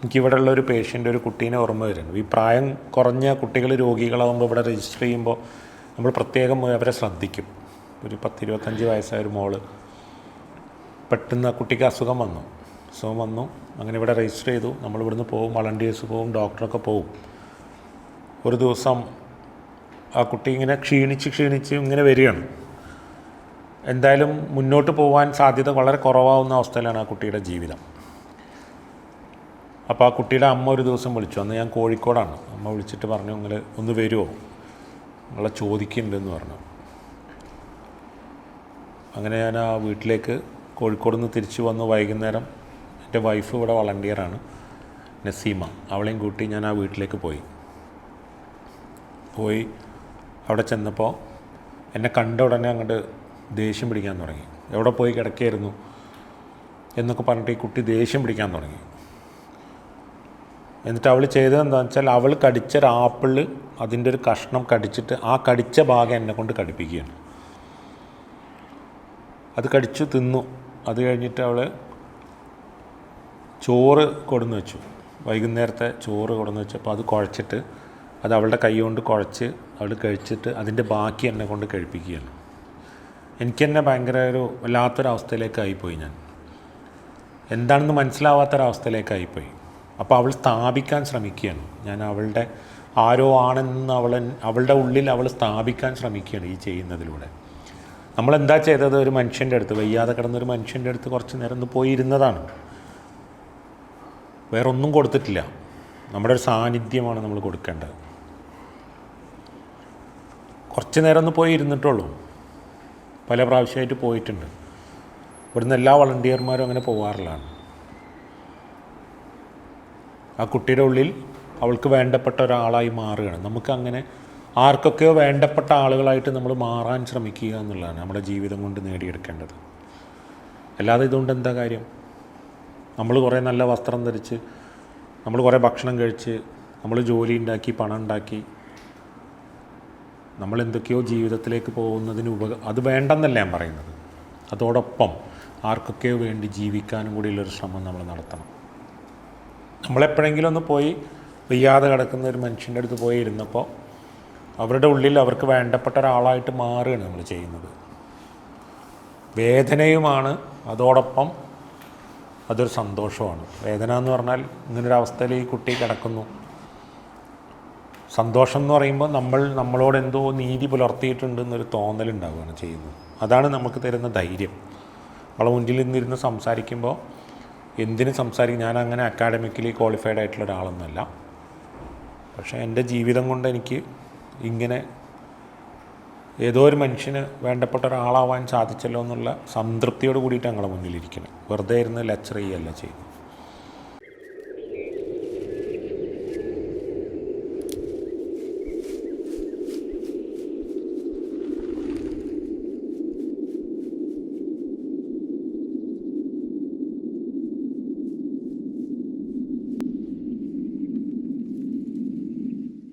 എനിക്കിവിടെ ഒരു പേഷ്യൻ്റ് ഒരു കുട്ടീനെ ഓർമ്മ വരുന്നു. ഈ പ്രായം കുറഞ്ഞ കുട്ടികൾ രോഗികളാകുമ്പോൾ ഇവിടെ രജിസ്റ്റർ ചെയ്യുമ്പോൾ നമ്മൾ പ്രത്യേകം അവരെ ശ്രദ്ധിക്കും. ഒരു 10-25 വയസ്സായ ഒരു മോള് പെട്ടെന്ന് കുട്ടിക്ക് അസുഖം വന്നു. അങ്ങനെ ഇവിടെ രജിസ്റ്റർ ചെയ്തു. നമ്മളിവിടുന്ന് പോവും, വളണ്ടിയേഴ്സ് പോവും, ഡോക്ടറൊക്കെ പോവും. ഒരു ദിവസം ആ കുട്ടി ഇങ്ങനെ ക്ഷീണിച്ച് ഇങ്ങനെ വരികയാണ്. എന്തായാലും മുന്നോട്ട് പോകാൻ സാധ്യത വളരെ കുറവാകുന്ന അവസ്ഥയിലാണ് ആ കുട്ടിയുടെ ജീവിതം. അപ്പോൾ ആ കുട്ടിയുടെ അമ്മ ഒരു ദിവസം വിളിച്ചു. അന്ന് ഞാൻ കോഴിക്കോടാണ്. അമ്മ വിളിച്ചിട്ട് പറഞ്ഞു, നിങ്ങൾ ഒന്ന് വരുമോ, നിങ്ങളെ ചോദിക്കുന്നുണ്ടെന്ന് പറഞ്ഞു. അങ്ങനെ ഞാൻ ആ വീട്ടിലേക്ക് കോഴിക്കോട് നിന്ന് തിരിച്ചു വന്നു. വൈകുന്നേരം എൻ്റെ വൈഫ് ഇവിടെ വളണ്ടിയറാണ്, നസീമ, അവളെയും കൂട്ടി ഞാൻ ആ വീട്ടിലേക്ക് പോയി. അവിടെ ചെന്നപ്പോൾ എന്നെ കണ്ട ഉടനെ അങ്ങോട്ട് ദേഷ്യം പിടിക്കാൻ തുടങ്ങി. എവിടെ പോയി കിടക്കുകയായിരുന്നു എന്നൊക്കെ പറഞ്ഞിട്ട് ഈ കുട്ടി ദേഷ്യം പിടിക്കാൻ തുടങ്ങി. എന്നിട്ട് അവൾ ചെയ്തത് എന്താണെന്ന് വെച്ചാൽ, അവൾ കടിച്ചൊരു ആപ്പിള് അതിൻ്റെ ഒരു കഷ്ണം കടിച്ചിട്ട് ആ കടിച്ച ഭാഗം എന്നെ കൊണ്ട് കടിപ്പിക്കുകയാണ്. അത് കടിച്ചു തിന്നു. അത് കഴിഞ്ഞിട്ട് അവൾ ചോറ് കൊടുന്ന് വെച്ചു. വൈകുന്നേരത്തെ ചോറ് കൊടുന്ന് വെച്ചപ്പോൾ അത് കുഴച്ചിട്ട് അത് അവളുടെ കൈ കൊണ്ട് കുഴച്ച് അവൾ കഴിച്ചിട്ട് അതിൻ്റെ ബാക്കി എന്നെ കൊണ്ട് കഴിപ്പിക്കുകയാണ്. എനിക്ക് തന്നെ ഭയങ്കര ഒരു വല്ലാത്തൊരവസ്ഥയിലേക്കായിപ്പോയി. ഞാൻ എന്താണെന്ന് മനസ്സിലാവാത്തൊരവസ്ഥയിലേക്കായിപ്പോയി. അപ്പോൾ അവൾ സ്ഥാപിക്കാൻ ശ്രമിക്കുകയാണ്. ഞാൻ അവളുടെ ആരോ ആണെന്ന് അവളുടെ ഉള്ളിൽ അവൾ സ്ഥാപിക്കാൻ ശ്രമിക്കുകയാണ് ഈ ചെയ്യുന്നതിലൂടെ. നമ്മളെന്താ ചെയ്തത്? ഒരു മനുഷ്യൻ്റെ അടുത്ത്, വയ്യാതെ കിടന്നൊരു മനുഷ്യൻ്റെ അടുത്ത് കുറച്ച് നേരം ഒന്ന് പോയി ഇരുന്നതാണ്. വേറെ ഒന്നും കൊടുത്തിട്ടില്ല. നമ്മുടെ ഒരു സാന്നിധ്യമാണ് നമ്മൾ കൊടുക്കേണ്ടത്. കുറച്ച് നേരം ഒന്ന് പോയി ഇരുന്നിട്ടുള്ളൂ. പല പ്രാവശ്യമായിട്ട് പോയിട്ടുണ്ട്. ഇവിടുന്ന് എല്ലാ വളണ്ടിയർമാരും അങ്ങനെ പോകാറുള്ളതാണ്. ആ കുട്ടിയുടെ ഉള്ളിൽ അവൾക്ക് വേണ്ടപ്പെട്ട ഒരാളായി മാറുകയാണ്. നമുക്കങ്ങനെ ആർക്കൊക്കെയോ വേണ്ടപ്പെട്ട ആളുകളായിട്ട് നമ്മൾ മാറാൻ ശ്രമിക്കുക എന്നുള്ളതാണ് നമ്മുടെ ജീവിതം കൊണ്ട് നേടിയെടുക്കേണ്ടത്. അല്ലാതെ ഇതുകൊണ്ട് എന്താ കാര്യം? നമ്മൾ കുറേ നല്ല വസ്ത്രം ധരിച്ച്, നമ്മൾ കുറേ ഭക്ഷണം കഴിച്ച്, നമ്മൾ ജോലി ഉണ്ടാക്കി, പണം ഉണ്ടാക്കി, നമ്മൾ എന്തൊക്കെയോ ജീവിതത്തിലേക്ക് പോകുന്നതിന് അത് വേണ്ടെന്നല്ല ഞാൻ പറയുന്നത്. അതോടൊപ്പം ആർക്കൊക്കെയോ വേണ്ടി ജീവിക്കാനും കൂടിയുള്ളൊരു ശ്രമം നമ്മൾ നടത്തണം. നമ്മളെപ്പോഴെങ്കിലും ഒന്ന് പോയി വയ്യാതെ കിടക്കുന്ന ഒരു മനുഷ്യൻ്റെ അടുത്ത് പോയി ഇരുന്നപ്പോൾ അവരുടെ ഉള്ളിൽ അവർക്ക് വേണ്ടപ്പെട്ട ഒരാളായിട്ട് മാറുകയാണ് നമ്മൾ ചെയ്യുന്നത്. വേദനയുമാണ്, അതോടൊപ്പം അതൊരു സന്തോഷമാണ്. വേദന എന്ന് പറഞ്ഞാൽ ഇങ്ങനൊരവസ്ഥയിൽ ഈ കുട്ടി കിടക്കുന്നു. സന്തോഷം എന്ന് പറയുമ്പോൾ നമ്മളോട് എന്തോ നീതി പുലർത്തിയിട്ടുണ്ടെന്നൊരു തോന്നലുണ്ടാവുകയാണ് ചെയ്യുന്നത്. അതാണ് നമുക്ക് തരുന്ന ധൈര്യം. അവളെ മുന്നിൽ നിന്നിരുന്ന് സംസാരിക്കുമ്പോൾ എന്തിനും സംസാരിക്കും. ഞാൻ അങ്ങനെ അക്കാഡമിക്കലി ക്വാളിഫൈഡ് ആയിട്ടുള്ള ഒരാളൊന്നുമല്ല. പക്ഷേ എൻ്റെ ജീവിതം കൊണ്ട് എനിക്ക് ഇങ്ങനെ ഏതോ ഒരു മനുഷ്യന് വേണ്ടപ്പെട്ട ഒരാളാവാൻ സാധിച്ചല്ലോ എന്നുള്ള സംതൃപ്തിയോട് കൂടിയിട്ട് ഞങ്ങളെ മുന്നിലിരിക്കണം. വെറുതെ ഇരുന്ന് ലെക്ചർ ചെയ്യുകയല്ല ചെയ്യും.